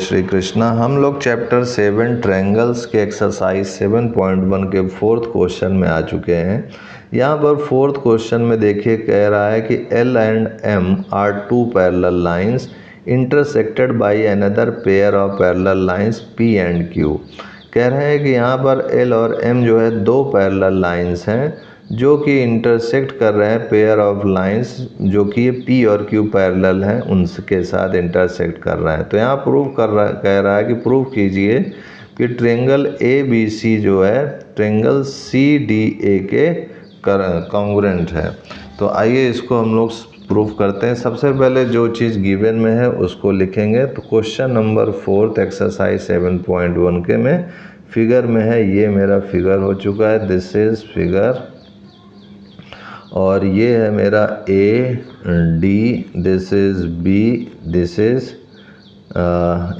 श्री कृष्णा। हम लोग chapter 7 triangles के एक्सरसाइज 7.1 के फोर्थ क्वेश्चन में आ चुके हैं। यहाँ पर फोर्थ क्वेश्चन में देखिए कह रहा है कि L and M are two parallel lines intersected by another pair of parallel lines P and Q। कह रहे हैं कि यहाँ पर L और M जो है दो पैरेलल लाइंस हैं जो कि इंटरसेक्ट कर रहे हैं पेयर ऑफ लाइंस जो कि ये P और Q पैरेलल हैं उनके साथ इंटरसेक्ट कर रहे हैं। तो यहाँ कह रहा है कि प्रूव कीजिए कि ट्रायंगल ABC जो है ट्रायंगल CDA के कॉन्ग्रुएंट है। तो आइए इसको हम लोग प्रूफ करते हैं। सबसे पहले जो चीज़ गिवन में है उसको लिखेंगे। तो क्वेश्चन नंबर 4 एक्सरसाइज 7.1 के में फिगर में है, ये मेरा फिगर हो चुका है, दिस इज़ फिगर, और ये है मेरा A D, this is B, this is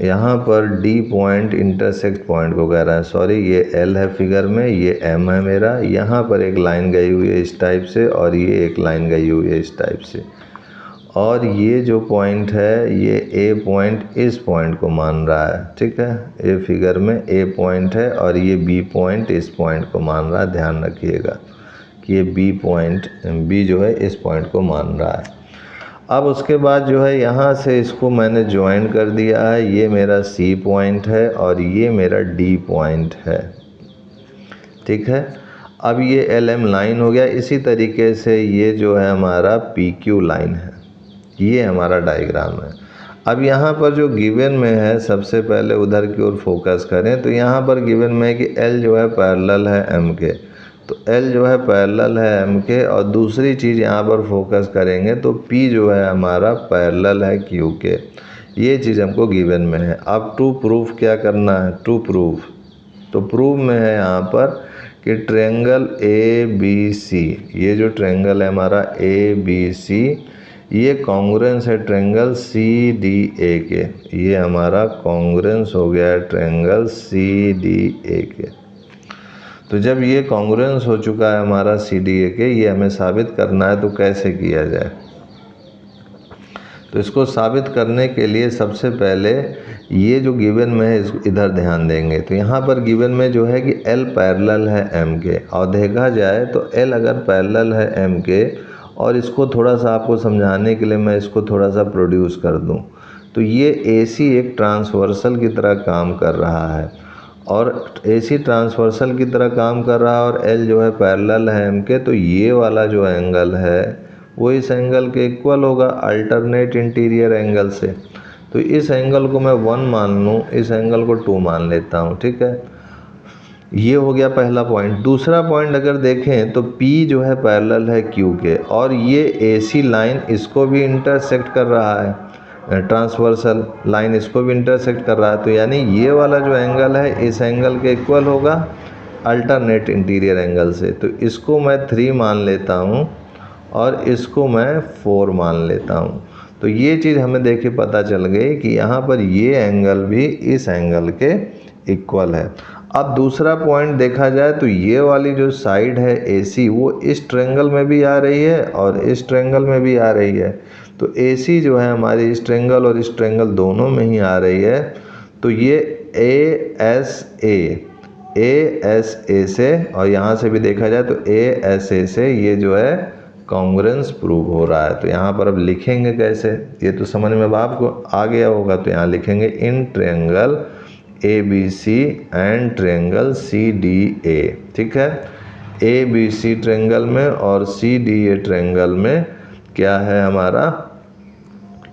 यहाँ पर D पॉइंट इंटरसेक्ट पॉइंट को कह रहा है, सॉरी ये L है फिगर में, ये M है मेरा। यहाँ पर एक लाइन गई हुई है इस टाइप से और ये एक लाइन गई हुई है इस टाइप से, और ये जो पॉइंट है ये A पॉइंट इस पॉइंट को मान रहा है, ठीक है। ये फिगर में A पॉइंट है और ये B पॉइंट इस पॉइंट को मान रहा है। ध्यान रखिएगा कि ये B जो है इस पॉइंट को मान रहा है। अब उसके बाद जो है यहाँ से इसको मैंने ज्वाइन कर दिया है, ये मेरा C पॉइंट है और ये मेरा D पॉइंट है, ठीक है। अब ये LM लाइन हो गया। इसी तरीके से ये जो है हमारा PQ लाइन है, ये हमारा डायग्राम है। अब यहाँ पर जो गिवन में है, सबसे पहले उधर की ओर फोकस करें। तो यहाँ पर गिवन में है कि L जो है पैरेलल है M के, तो L जो है पैरेलल है M के, और दूसरी चीज़ यहाँ पर फोकस करेंगे तो P जो है हमारा पैरेलल है Q के। ये चीज़ हमको गिवन में है। अब टू प्रूफ क्या करना है, टू प्रूफ, तो प्रूफ में है यहाँ पर कि ट्रायंगल ABC, ये जो ट्रायंगल है हमारा ABC, ये कॉन्ग्रुएंस है ट्रायंगल CDA के। ये हमारा कॉन्ग्रुएंस हो गया है ट्रायंगल CDA के। तो जब ये कॉन्ग्रुएंस हो चुका है हमारा CDA के, ये हमें साबित करना है। तो कैसे किया जाए, तो इसको साबित करने के लिए सबसे पहले ये जो गिवन में है इधर ध्यान देंगे। तो यहाँ पर गिवन में जो है कि L पैरेलल है M के, और देखा जाए तो L अगर पैरेलल है M के, और इसको थोड़ा सा आपको समझाने के लिए मैं इसको थोड़ा सा प्रोड्यूस कर दूँ, तो ये AC एक ट्रांसवर्सल की तरह काम कर रहा है, और AC ट्रांसवर्सल की तरह काम कर रहा है, और L जो है पैरेलल है M के। तो ये वाला जो एंगल है वो इस एंगल के इक्वल होगा अल्टरनेट इंटीरियर एंगल से। तो इस एंगल को मैं 1 मान लूँ, इस एंगल को 2 मान लेता हूँ, ठीक है। ये हो गया पहला पॉइंट। दूसरा पॉइंट अगर देखें तो P जो है पैरेलल है Q के, और ये AC लाइन इसको भी इंटरसेक्ट कर रहा है, ट्रांसवर्सल लाइन इसको भी इंटरसेक्ट कर रहा है। तो यानी ये वाला जो एंगल है इस एंगल के इक्वल होगा अल्टरनेट इंटीरियर एंगल से। तो इसको मैं 3 मान लेता हूँ और इसको मैं 4 मान लेता हूँ। तो ये चीज़ हमें देखिए पता चल गई कि यहाँ पर ये एंगल भी इस एंगल के इक्वल है। अब दूसरा पॉइंट देखा जाए तो ये वाली जो साइड है AC वो इस ट्रायंगल में भी आ रही है और इस ट्रायंगल में भी आ रही है। तो AC जो है हमारी इस ट्रायंगल और इस ट्रायंगल दोनों में ही आ रही है। तो ये ASA से, और यहाँ से भी देखा जाए तो ASA से ये जो है कॉन्ग्रुएंस प्रूव हो रहा है। तो यहाँ पर अब लिखेंगे कैसे, ये तो समझ में आपको आ गया होगा। तो यहाँ लिखेंगे in triangle ABC and triangle CDA, ठीक है। ABC ट्रायंगल में और CDA ट्रायंगल में क्या है हमारा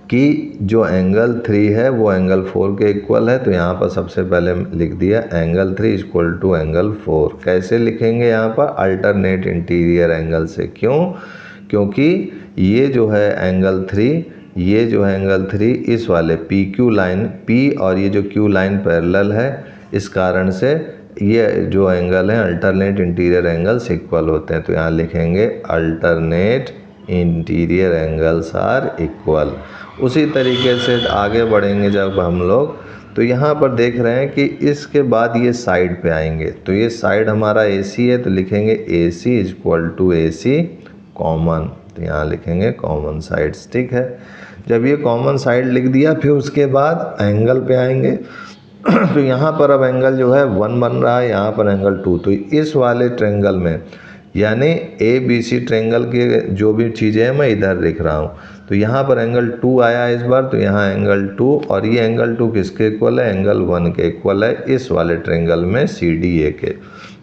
कि जो एंगल 3 है वो एंगल 4 के इक्वल है। तो यहाँ पर सबसे पहले लिख दिया एंगल 3 इक्वल टू एंगल 4। कैसे लिखेंगे यहाँ पर, अल्टरनेट इंटीरियर एंगल से। क्यों, क्योंकि ये जो है एंगल 3, ये जो है एंगल 3 इस वाले PQ लाइन, P और ये जो Q लाइन पैरेलल है, इस कारण से ये जो एंगल है अल्टरनेट इंटीरियर एंगल से इक्वल होते हैं। तो यहाँ लिखेंगे alternate interior angles are equal. उसी तरीके से आगे बढ़ेंगे जब हम लोग, तो यहाँ पर देख रहे हैं कि इसके बाद ये साइड पे आएंगे। तो ये साइड हमारा AC है, तो लिखेंगे AC equal to AC common, तो यहाँ लिखेंगे कॉमन साइड्स। ठीक है, जब ये कॉमन साइड लिख दिया फिर उसके बाद एंगल पे आएंगे। तो यहाँ पर अब एंगल जो है 1 बन रहा है, यहाँ पर एंगल 2। तो इस वाले ट्रेंगल में यानी ABC ट्रेंगल के जो भी चीज़ें हैं मैं इधर लिख रहा हूँ। तो यहाँ पर एंगल 2 आया इस बार, तो यहाँ एंगल 2, और ये एंगल 2 किसके इक्वल है, एंगल 1 के इक्वल है इस वाले ट्रेंगल में CDA के।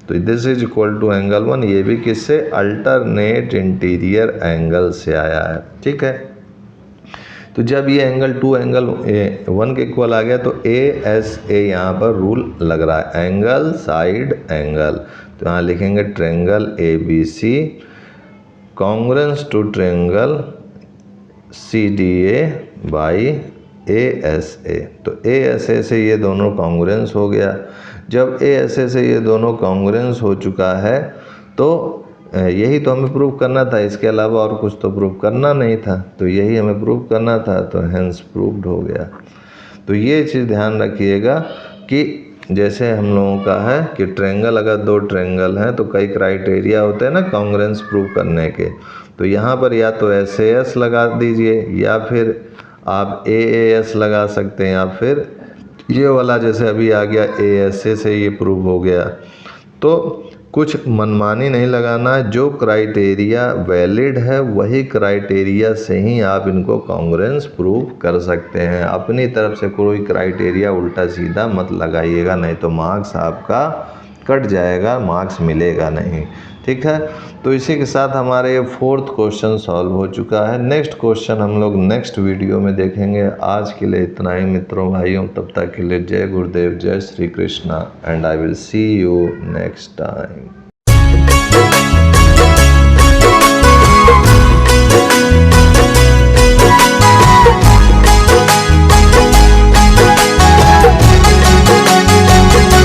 तो this is equal to angle 1। ये भी किससे, अल्टरनेट इंटीरियर एंगल से आया है। ठीक है, तो जब ये एंगल 2 एंगल 1 के इक्वल आ गया तो ASA यहाँ पर रूल लग रहा है, एंगल साइड एंगल। तो यहाँ लिखेंगे triangle ABC congruent to triangle CDA by ASA। तो ASA से ये दोनों कॉन्ग्रुएंस हो गया। जब ASA से ये दोनों कॉन्ग्रुएंस हो चुका है तो यही तो हमें प्रूव करना था, इसके अलावा और कुछ तो प्रूव करना नहीं था। तो यही हमें प्रूव करना था, तो हेंस प्रूव्ड हो गया। तो ये चीज़ ध्यान रखिएगा कि जैसे हम लोगों का है कि ट्रेंगल, अगर 2 ट्रेंगल हैं तो कई क्राइटेरिया होते हैं ना कॉन्ग्रुएंस प्रूव करने के। तो यहाँ पर या तो SAS लगा दीजिए या फिर आप AAS लगा सकते हैं, या फिर ये वाला जैसे अभी आ गया ASA से ये प्रूव हो गया। तो कुछ मनमानी नहीं लगाना, जो क्राइटेरिया वैलिड है वही क्राइटेरिया से ही आप इनको कॉन्ग्रुएंस प्रूव कर सकते हैं। अपनी तरफ से कोई क्राइटेरिया उल्टा सीधा मत लगाइएगा, नहीं तो मार्क्स आपका कट जाएगा, मार्क्स मिलेगा नहीं। ठीक है, तो इसी के साथ हमारे ये 4th क्वेश्चन सॉल्व हो चुका है। नेक्स्ट क्वेश्चन हम लोग नेक्स्ट वीडियो में देखेंगे। आज के लिए इतना ही मित्रों भाइयों, तब तक के लिए जय गुरुदेव, जय Shri Krishna, and I will see you next time.